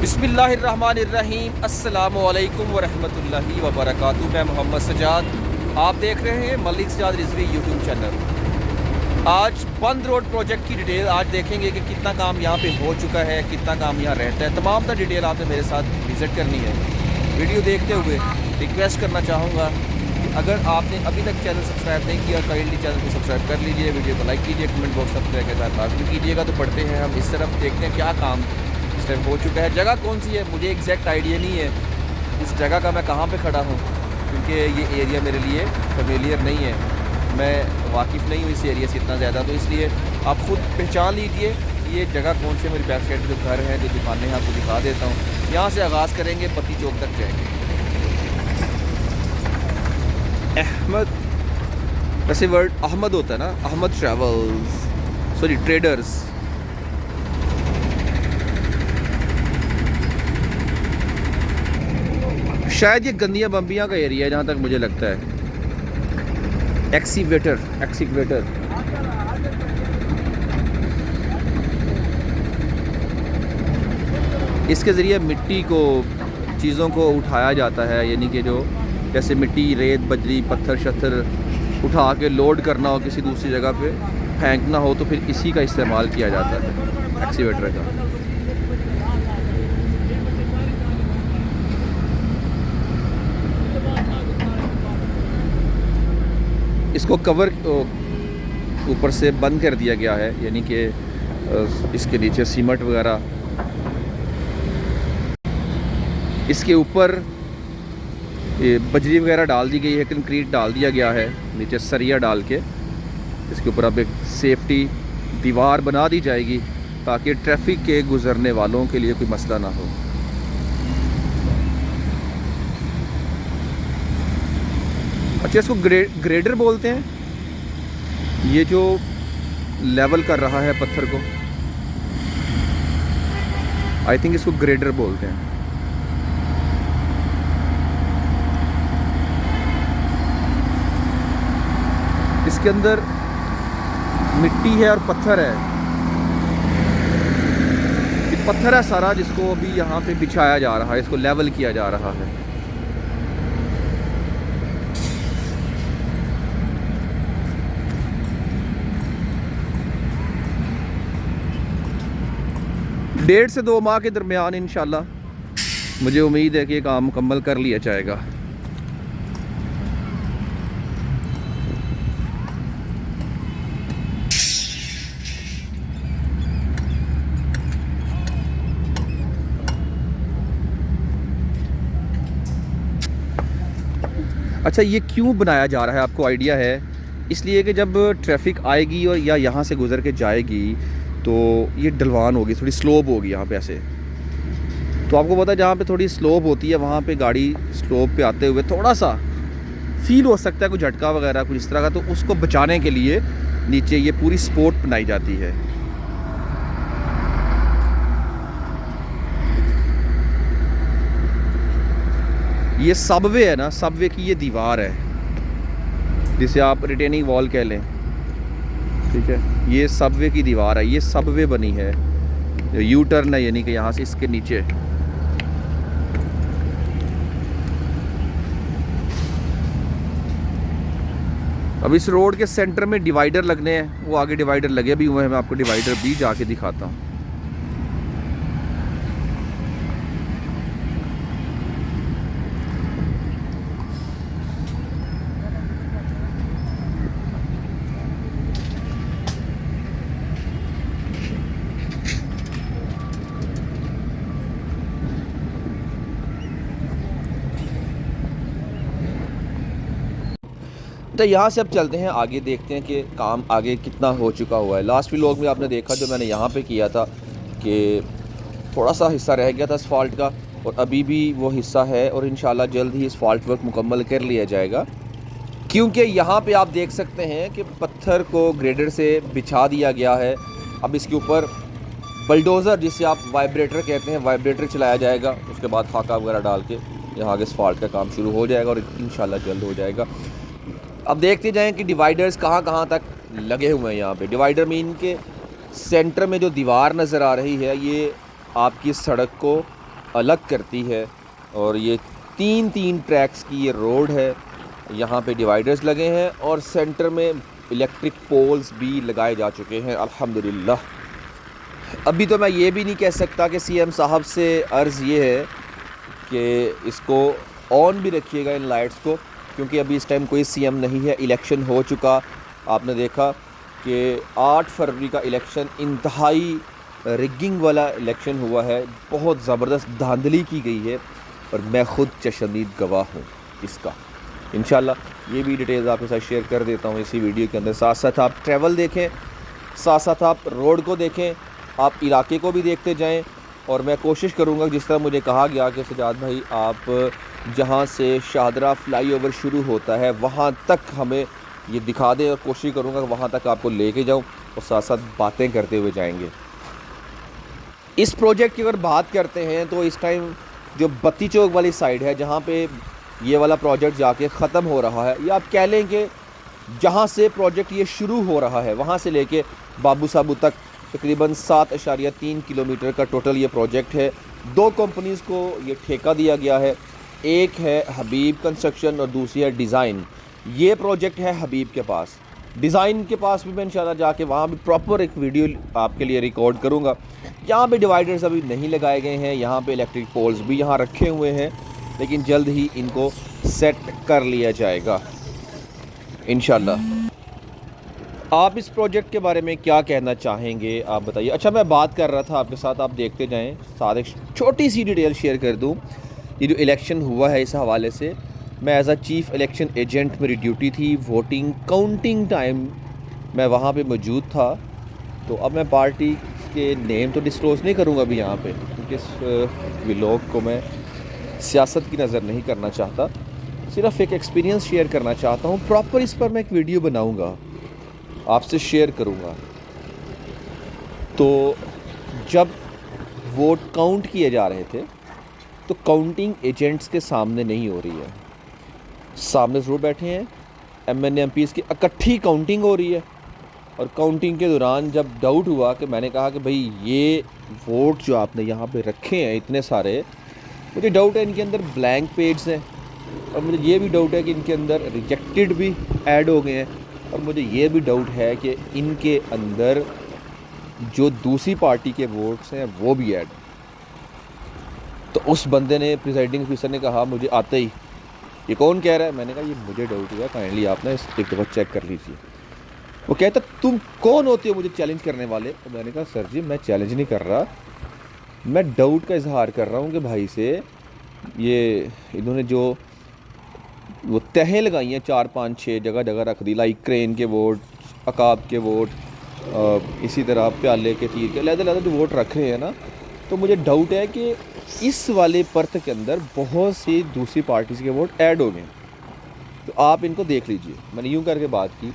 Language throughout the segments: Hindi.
बिस्मिल्लाहिर्रहमानिर्रहीम अस्सलामुअलैकुम वरहमतुल्लाहि वबरकातुहू। मैं मोहम्मद सजाद, आप देख रहे हैं मलिक सजाद रिजवी यूट्यूब चैनल। आज बंद रोड प्रोजेक्ट की डिटेल आज देखेंगे कि कितना काम यहाँ पे हो चुका है, कितना काम यहाँ रहता है। तमाम तर डिटेल आपने मेरे साथ विज़िट करनी है। वीडियो देखते हुए रिक्वेस्ट करना चाहूँगा कि अगर आपने अभी तक चैनल सब्सक्राइब नहीं किया, काइंडली चैनल को सब्सक्राइब कर लीजिए, वीडियो को लाइक कीजिए, कमेंट बॉक्स सब्सक्राइब के साथ लाजमी कीजिएगा। तो पढ़ते हैं हम इस तरफ, देखते हैं क्या काम इस टाइम हो चुका है। जगह कौन सी है मुझे एग्जैक्ट आइडिया नहीं है इस जगह का, मैं कहाँ पे खड़ा हूँ, क्योंकि ये एरिया मेरे लिए फेमिलियर नहीं है, मैं वाकिफ़ नहीं हूँ इस एरिया से इतना ज़्यादा। तो इसलिए आप ख़ुद पहचान लीजिए ये जगह कौन सी है। मेरी बैक साइड जो घर हैं, जो दुकानें हैं, आपको दिखा देता हूँ। यहाँ से आगाज़ करेंगे, पत्ती चौक तक जाएंगे। अहमद, वैसे वर्ड अहमद होता है ना, अहमद ट्रैवल्स, सॉरी ट्रेडर्स। शायद ये गंदिया बम्बियाँ का एरिया है जहाँ तक मुझे लगता है। एक्सीवेटर इसके ज़रिए मिट्टी को, चीज़ों को उठाया जाता है, यानी कि जो जैसे मिट्टी, रेत, बजरी, पत्थर शत्थर उठा के लोड करना हो, किसी दूसरी जगह पे फेंकना हो, तो फिर इसी का इस्तेमाल किया जाता है, एक्सीवेटर का। इसको कवर ऊपर से बंद कर दिया गया है, यानी कि इसके नीचे सीमेंट वगैरह, इसके ऊपर ये बजरी वगैरह डाल दी गई है, कंक्रीट डाल दिया गया है, नीचे सरिया डाल के इसके ऊपर अब एक सेफ्टी दीवार बना दी जाएगी ताकि ट्रैफिक के गुज़रने वालों के लिए कोई मसला ना हो। अच्छा, इसको ग्रेडर बोलते हैं, ये जो लेवल कर रहा है पत्थर को, आई थिंक इसको ग्रेडर बोलते हैं। इसके अंदर मिट्टी है और पत्थर है, ये पत्थर है सारा जिसको अभी यहाँ पे बिछाया जा रहा है, इसको लेवल किया जा रहा है। डेढ़ से 2 माह के दरमियान इंशाल्लाह मुझे उम्मीद है कि ये काम मुकम्मल कर लिया जाएगा। अच्छा, ये क्यों बनाया जा रहा है आपको आइडिया है? इसलिए कि जब ट्रैफिक आएगी और या यहाँ से गुज़र के जाएगी तो ये ढलवान होगी, थोड़ी स्लोप होगी यहाँ पे ऐसे। तो आपको पता है जहाँ पे थोड़ी स्लोप होती है वहाँ पे गाड़ी स्लोप पे आते हुए थोड़ा सा फील हो सकता है कोई झटका वगैरह कुछ इस तरह का, तो उसको बचाने के लिए नीचे ये पूरी सपोर्ट बनाई जाती है। ये सबवे है ना, सबवे की ये दीवार है जिसे आप रिटेनिंग वॉल कह लें, ठीक है। ये सबवे की दीवार है, ये सबवे बनी है, यू टर्न है, यानी कि यहाँ से इसके नीचे। अब इस रोड के सेंटर में डिवाइडर लगने हैं, वो आगे डिवाइडर लगे भी हुए हैं, मैं आपको डिवाइडर भी जाके दिखाता हूँ। तो यहाँ से अब चलते हैं आगे, देखते हैं कि काम आगे कितना हो चुका हुआ है। लास्ट व्लॉग में आपने देखा जो मैंने यहाँ पे किया था कि थोड़ा सा हिस्सा रह गया था असफाल्ट का, और अभी भी वो हिस्सा है, और इंशाल्लाह जल्द ही असफाल्ट वर्क मुकम्मल कर लिया जाएगा। क्योंकि यहाँ पे आप देख सकते हैं कि पत्थर को ग्रेडर से बिछा दिया गया है। अब इसके ऊपर बलडोज़र, जिसे आप वाइब्रेटर कहते हैं, वाइब्रेटर चलाया जाएगा, उसके बाद खाका वगैरह डाल के यहाँ आगे असफाल्ट का काम शुरू हो जाएगा और इंशाल्लाह जल्द हो जाएगा। अब देखते जाएं कि डिवाइडर्स कहाँ कहाँ तक लगे हुए हैं। यहाँ पे डिवाइडर मीन के सेंटर में जो दीवार नज़र आ रही है, ये आपकी सड़क को अलग करती है। और ये 3 ट्रैक्स की ये रोड है, यहाँ पे डिवाइडर्स लगे हैं और सेंटर में इलेक्ट्रिक पोल्स भी लगाए जा चुके हैं अल्हम्दुलिल्लाह। अभी तो मैं ये भी नहीं कह सकता कि सीएम साहब से अर्ज़ ये है कि इसको ऑन भी रखिएगा इन लाइट्स को, क्योंकि अभी इस टाइम कोई सीएम नहीं है, इलेक्शन हो चुका। आपने देखा कि 8 फरवरी का इलेक्शन इंतहाई रिगिंग वाला इलेक्शन हुआ है, बहुत ज़बरदस्त धांधली की गई है और मैं ख़ुद चशमदीद गवाह हूँ इसका। इंशाल्लाह ये भी डिटेल्स आपके साथ शेयर कर देता हूँ इसी वीडियो के अंदर। साथ साथ आप ट्रैवल देखें, साथ साथ आप रोड को देखें, आप इलाके को भी देखते जाएं। और मैं कोशिश करूँगा, जिस तरह मुझे कहा गया कि सजाद भाई आप जहाँ से शाहदरा फ्लाईओवर शुरू होता है वहाँ तक हमें ये दिखा दें, और कोशिश करूँगा वहाँ तक आपको लेके जाऊँ और साथ साथ बातें करते हुए जाएंगे। इस प्रोजेक्ट की अगर बात करते हैं तो इस टाइम जो बत्ती चौक वाली साइड है, जहाँ पे ये वाला प्रोजेक्ट जाके ख़त्म हो रहा है, या आप कह लें कि जहाँ से प्रोजेक्ट ये शुरू हो रहा है वहाँ से लेके बाबू साबू तक तकरीबन 7.3 किलोमीटर का टोटल ये प्रोजेक्ट है। 2 कंपनीज़ को ये ठेका दिया गया है, एक है हबीब कंस्ट्रक्शन और दूसरी है डिज़ाइन। ये प्रोजेक्ट है हबीब के पास, डिज़ाइन के पास भी मैं इंशाल्लाह जाके वहाँ भी प्रॉपर एक वीडियो आपके लिए रिकॉर्ड करूँगा। यहाँ पे डिवाइडर्स अभी नहीं लगाए गए हैं, यहाँ पे इलेक्ट्रिक पोल्स भी यहाँ रखे हुए हैं, लेकिन जल्द ही इनको सेट कर लिया जाएगा इंशाल्लाह। आप इस प्रोजेक्ट के बारे में क्या कहना चाहेंगे, आप बताइए। अच्छा, मैं बात कर रहा था आपके साथ, आप देखते जाएं। साथ एक छोटी सी डिटेल शेयर कर दूं, ये जो इलेक्शन हुआ है इस हवाले से, मैं as a chief election agent मेरी ड्यूटी थी, वोटिंग काउंटिंग टाइम मैं वहाँ पे मौजूद था। तो अब मैं पार्टी के नेम तो डिस्क्लोज़ नहीं करूँगा अभी यहाँ पे, क्योंकि इस व्लॉग को मैं सियासत की नज़र नहीं करना चाहता, सिर्फ़ एक एक्सपीरियंस शेयर करना चाहता हूँ। प्रॉपर इस पर मैं एक वीडियो बनाऊँगा, आपसे शेयर करूँगा। तो जब वोट काउंट किए जा रहे थे तो काउंटिंग एजेंट्स के सामने नहीं हो रही है, सामने ज़रूर बैठे हैं MN MPs की इकट्ठी काउंटिंग हो रही है। और काउंटिंग के दौरान जब डाउट हुआ कि मैंने कहा कि भाई ये वोट जो आपने यहाँ पे रखे हैं इतने सारे, मुझे डाउट है इनके अंदर ब्लैंक पेज हैं, और मुझे ये भी डाउट है कि इनके अंदर रिजेक्टेड भी ऐड हो गए हैं, और मुझे ये भी डाउट है कि इनके अंदर जो दूसरी पार्टी के वोट्स हैं वो भी ऐड। तो उस बंदे ने, प्रिसाइडिंग ऑफिसर ने कहा मुझे आते ही, ये कौन कह रहा है? मैंने कहा ये मुझे डाउट हुआ, काइंडली आप ना एक दफ़ा चेक कर लीजिए। वो कहता तुम कौन होते हो मुझे चैलेंज करने वाले? तो मैंने कहा सर जी मैं चैलेंज नहीं कर रहा, मैं डाउट का इजहार कर रहा हूँ कि भाई से ये इन्होंने जो वो तहें लगाई हैं 4 5 6 जगह जगह रख दी, लाइक क्रेन के वोट, अकाब के वोट, इसी तरह प्याले के, तीर के, लहदा जो वोट रख रहे हैं ना, तो मुझे डाउट है कि इस वाले पर्थ के अंदर बहुत सी दूसरी पार्टीज़ के वोट ऐड हो गए। तो आप इनको देख लीजिए। मैंने यूँ करके बात की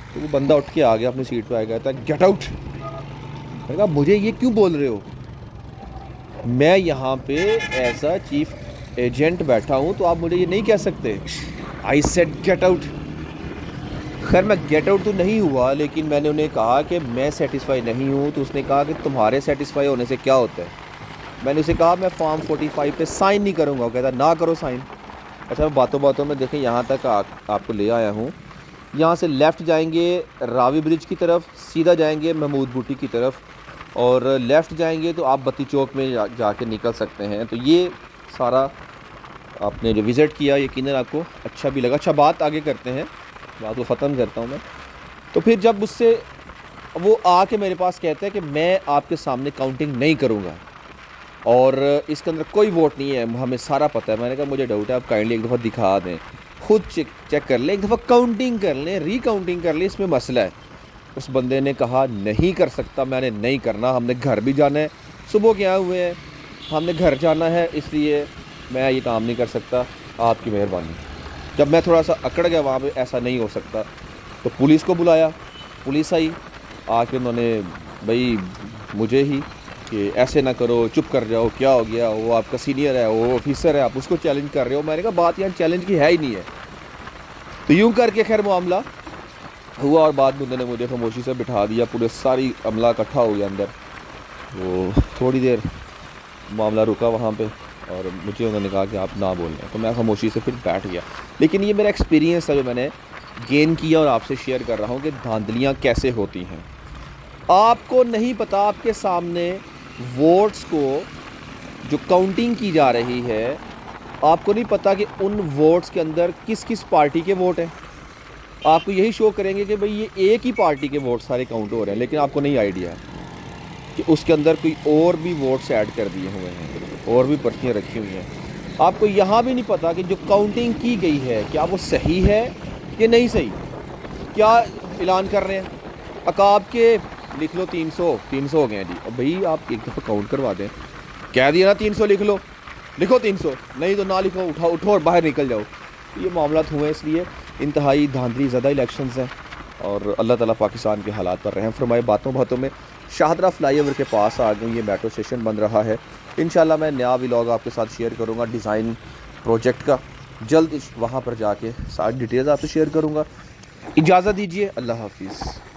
तो वो बंदा उठ के आ गया अपनी सीट पे, आ गया था गेट आउट। मैंने कहा मुझे ये क्यों बोल रहे हो? मैं यहाँ पे ऐसा चीफ एजेंट बैठा हूँ तो आप मुझे ये नहीं कह सकते। I said get out. खैर मैं गेट आउट तो नहीं हुआ, लेकिन मैंने उन्हें कहा कि मैं सेटिस्फाई नहीं हूँ। तो उसने कहा कि तुम्हारे सेटिस्फाई होने से क्या होता है? मैंने उसे कहा मैं फॉर्म 45 पे साइन नहीं करूँगा। वो कहता ना करो साइन। अच्छा, मैं बातों बातों में देखें यहाँ तक आपको ले आया हूँ। यहाँ से लेफ़्ट जाएंगे रावी ब्रिज की तरफ, सीधा जाएंगे महमूद बूटी की तरफ, और लेफ़्ट जाएंगे तो आप बत्ती चौक में जाके निकल सकते हैं। तो ये सारा आपने जो विज़िट किया यकीनन आपको अच्छा भी लगा। अच्छा, बात आगे करते हैं, बात को ख़त्म करता हूँ मैं। तो फिर जब उससे वो आके मेरे पास कहता है कि मैं आपके सामने काउंटिंग नहीं करूँगा और इसके अंदर कोई वोट नहीं है, हमें सारा पता है। मैंने कहा मुझे डाउट है, आप काइंडली एक दफ़ा दिखा दें, खुद चेक कर लें, एक दफ़ा काउंटिंग कर लें, रिकाउंटिंग कर लें, इसमें मसला है। उस बंदे ने कहा नहीं कर सकता, मैंने नहीं करना, हमने घर भी जाना है, सुबह के आए हुए हैं, हमने घर जाना है, इसलिए मैं ये काम नहीं कर सकता, आपकी मेहरबानी। जब मैं थोड़ा सा अकड़ गया वहाँ पे, ऐसा नहीं हो सकता, तो पुलिस को बुलाया। पुलिस आई, आके उन्होंने भाई मुझे ही कि ऐसे ना करो, चुप कर जाओ, क्या हो गया, वो आपका सीनियर है, वो ऑफिसर है, आप उसको चैलेंज कर रहे हो। मैंने कहा बात यहाँ चैलेंज की है ही नहीं है। तो यूँ करके खैर मामला हुआ और बाद में उन्होंने मुझे खामोशी से बिठा दिया, पूरे सारी अमला इकट्ठा हो गया अंदर। वो थोड़ी देर मामला रुका वहाँ पे, और मुझे उन्होंने कहा कि आप ना बोलें, तो मैं खामोशी से फिर बैठ गया। लेकिन ये मेरा एक्सपीरियंस है जो मैंने गेन किया और आपसे शेयर कर रहा हूँ कि धांधलियाँ कैसे होती हैं। आपको नहीं पता, आपके सामने वोट्स को जो काउंटिंग की जा रही है, आपको नहीं पता कि उन वोट्स के अंदर किस किस पार्टी के वोट हैं। आपको यही शो करेंगे कि भाई ये एक ही पार्टी के वोट सारे काउंट हो रहे हैं, लेकिन आपको नहीं आइडिया है कि उसके अंदर कोई और भी वोट्स ऐड कर दिए हुए हैं और भी पर्चियाँ रखी हुई हैं। आपको यहाँ भी नहीं पता कि जो काउंटिंग की गई है क्या वो सही है कि नहीं सही। क्या ऐलान कर रहे हैं, अकाब के लिख लो 300 हो गए हैं जी। अब भाई आप एक दफ़ा काउंट करवा दें, कह दिया ना 300 लिखो 300, नहीं तो ना लिखो, उठो और बाहर निकल जाओ। ये मामला हुए, इसलिए इंतहाई धांधली ज़्यादा इलेक्शंस हैं और अल्लाह ताला पाकिस्तान के हालात पर रहम फरमाए। बातों में शाहदरा फ्लाईओवर के पास आ गई, ये मेट्रो स्टेशन बन रहा है। इंशाल्लाह मैं नया व्लॉग आपके साथ शेयर करूँगा डिज़ाइन प्रोजेक्ट का, जल्द वहाँ पर जाके सारी डिटेल्स आपसे शेयर करूँगा। इजाज़त दीजिए, अल्लाह हाफिज़।